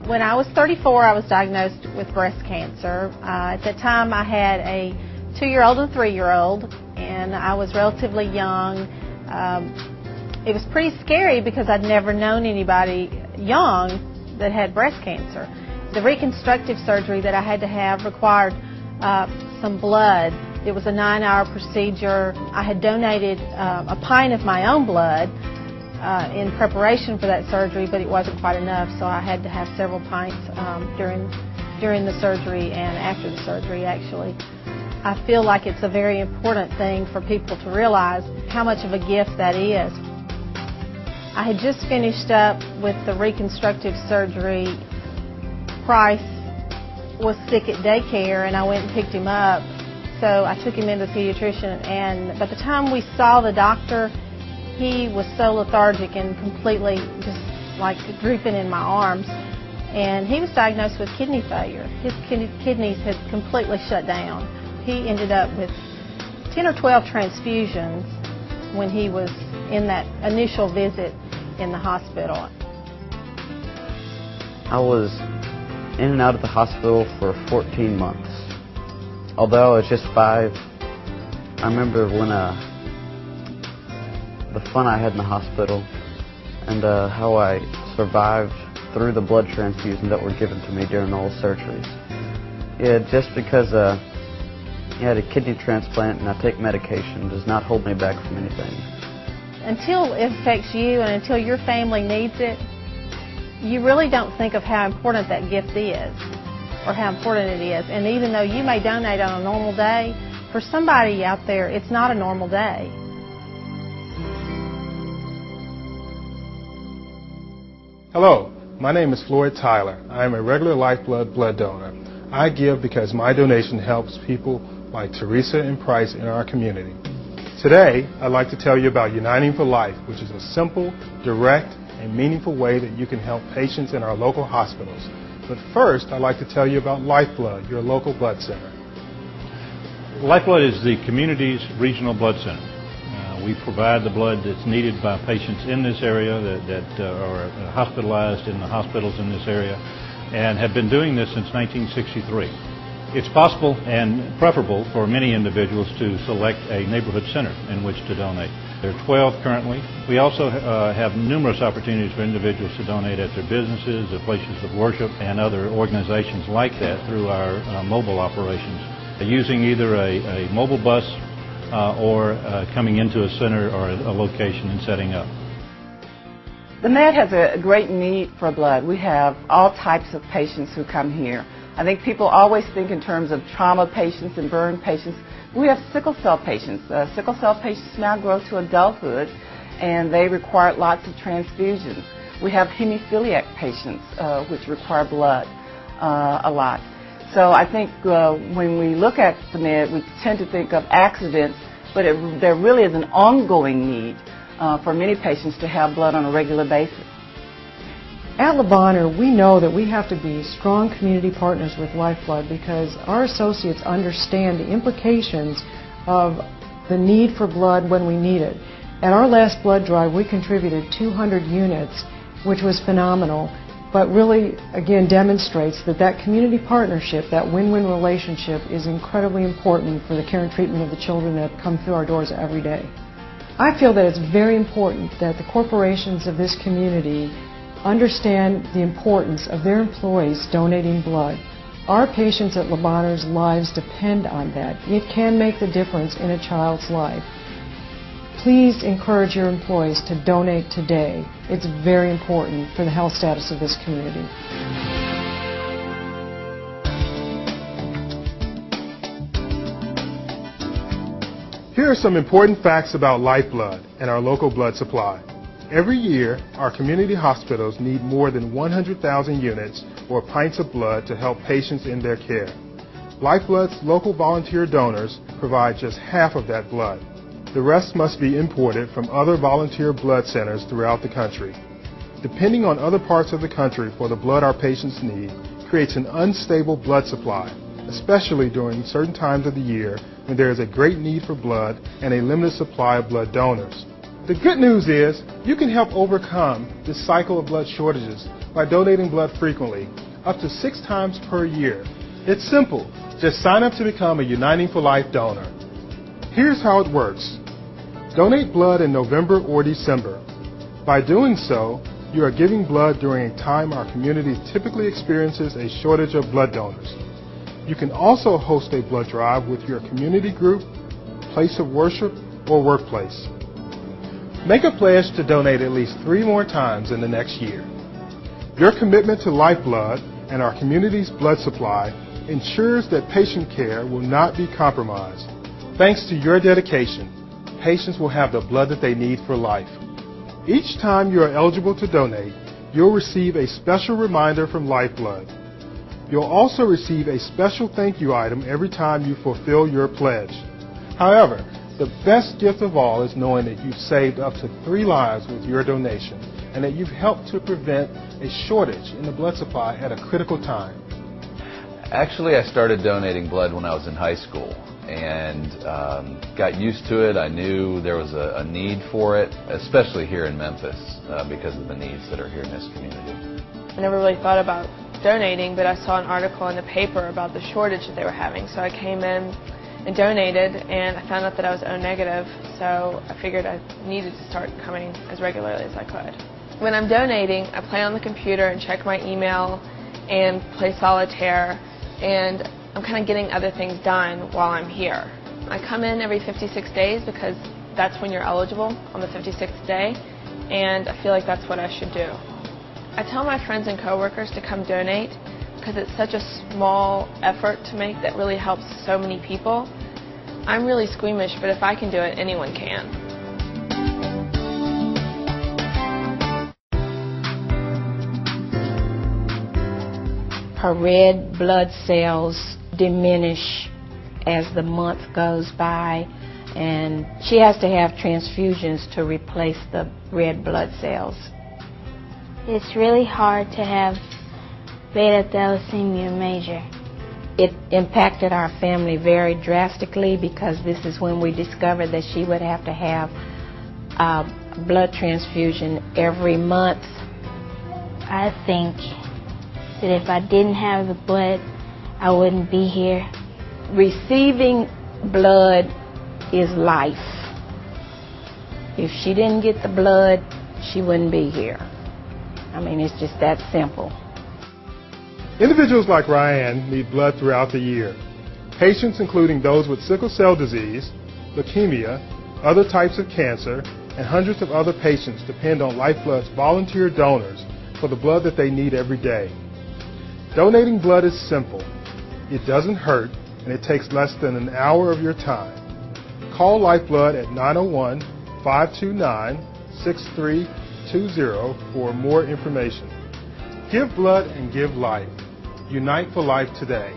When I was 34, I was diagnosed with breast cancer. At that time, I had a 2-year-old and 3-year-old, and I was relatively young. It was pretty scary because I'd never known anybody young that had breast cancer. The reconstructive surgery that I had to have required some blood. It was a 9-hour procedure. I had donated a pint of my own blood in preparation for that surgery, but it wasn't quite enough, so I had to have several pints during the surgery and after the surgery, actually. I feel like it's a very important thing for people to realize how much of a gift that is. I had just finished up with the reconstructive surgery. Price was sick at daycare, and I went and picked him up, so I took him into the pediatrician, and by the time we saw the doctor, he was so lethargic and completely just like drooping in my arms. And he was diagnosed with kidney failure. His kidneys had completely shut down. He ended up with 10 or 12 transfusions when he was in that initial visit in the hospital. I was in and out of the hospital for 14 months. Although I was just 5, I remember when the fun I had in the hospital and how I survived through the blood transfusions that were given to me during all the surgeries. Yeah, just because I had a kidney transplant and I take medication does not hold me back from anything. Until it affects you and until your family needs it, you really don't think of how important that gift is or how important it is. And even though you may donate on a normal day, for somebody out there, it's not a normal day. Hello, my name is Floyd Tyler. I am a regular lifeblood blood donor. I give because my donation helps people like Teresa and Price in our community. Today, I'd like to tell you about Uniting for Life, which is a simple, direct, and meaningful way that you can help patients in our local hospitals. But first, I'd like to tell you about Lifeblood, your local blood center. Lifeblood is the community's regional blood center. We provide the blood that's needed by patients in this area that are hospitalized in the hospitals in this area and have been doing this since 1963. It's possible and preferable for many individuals to select a neighborhood center in which to donate. There are 12 currently. We also have numerous opportunities for individuals to donate at their businesses, their places of worship, and other organizations like that through our mobile operations, using either a mobile bus or coming into a center or a location and setting up. The Med has a great need for blood. We have all types of patients who come here. I think people always think in terms of trauma patients and burn patients. We have sickle cell patients. Sickle cell patients now grow to adulthood and they require lots of transfusions. We have hemophiliac patients which require blood a lot. So I think when we look at the Med, we tend to think of accidents, but there really is an ongoing need for many patients to have blood on a regular basis. At Le Bonheur, we know that we have to be strong community partners with Lifeblood because our associates understand the implications of the need for blood when we need it. At our last blood drive, we contributed 200 units, which was phenomenal, but really, again, demonstrates that that community partnership, that win-win relationship, is incredibly important for the care and treatment of the children that come through our doors every day. I feel that it's very important that the corporations of this community understand the importance of their employees donating blood. Our patients at Le Bonheur's lives depend on that. It can make the difference in a child's life. Please encourage your employees to donate today. It's very important for the health status of this community. Here are some important facts about Lifeblood and our local blood supply. Every year, our community hospitals need more than 100,000 units or pints of blood to help patients in their care. Lifeblood's local volunteer donors provide just half of that blood. The rest must be imported from other volunteer blood centers throughout the country. Depending on other parts of the country for the blood our patients need creates an unstable blood supply, especially during certain times of the year when there is a great need for blood and a limited supply of blood donors. The good news is you can help overcome this cycle of blood shortages by donating blood frequently, up to 6 times per year. It's simple. Just sign up to become a Uniting for Life donor. Here's how it works. Donate blood in November or December. By doing so, you are giving blood during a time our community typically experiences a shortage of blood donors. You can also host a blood drive with your community group, place of worship, or workplace. Make a pledge to donate at least 3 more times in the next year. Your commitment to Lifeblood and our community's blood supply ensures that patient care will not be compromised. Thanks to your dedication, patients will have the blood that they need for life. Each time you are eligible to donate, you'll receive a special reminder from Lifeblood. You'll also receive a special thank you item every time you fulfill your pledge. However, the best gift of all is knowing that you've saved up to 3 lives with your donation and that you've helped to prevent a shortage in the blood supply at a critical time. Actually, I started donating blood when I was in high school and got used to it. I knew there was a need for it, especially here in Memphis because of the needs that are here in this community. I never really thought about donating, but I saw an article in the paper about the shortage that they were having, so I came in and donated, and I found out that I was O negative, so I figured I needed to start coming as regularly as I could. When I'm donating, I play on the computer and check my email and play solitaire, and I'm kind of getting other things done while I'm here. I come in every 56 days because that's when you're eligible, on the 56th day, and I feel like that's what I should do. I tell my friends and coworkers to come donate because it's such a small effort to make that really helps so many people. I'm really squeamish, but if I can do it, anyone can. Her red blood cells diminish as the month goes by, and she has to have transfusions to replace the red blood cells. It's really hard to have beta thalassemia major. It impacted our family very drastically because this is when we discovered that she would have to have a blood transfusion every month. I think that if I didn't have the blood, I wouldn't be here. Receiving blood is life. If she didn't get the blood, she wouldn't be here. I mean, it's just that simple. Individuals like Ryan need blood throughout the year. Patients, including those with sickle cell disease, leukemia, other types of cancer, and hundreds of other patients depend on Lifeblood's volunteer donors for the blood that they need every day. Donating blood is simple. It doesn't hurt, and it takes less than an hour of your time. Call Lifeblood at 901-529-6320 for more information. Give blood and give life. Unite for Life today.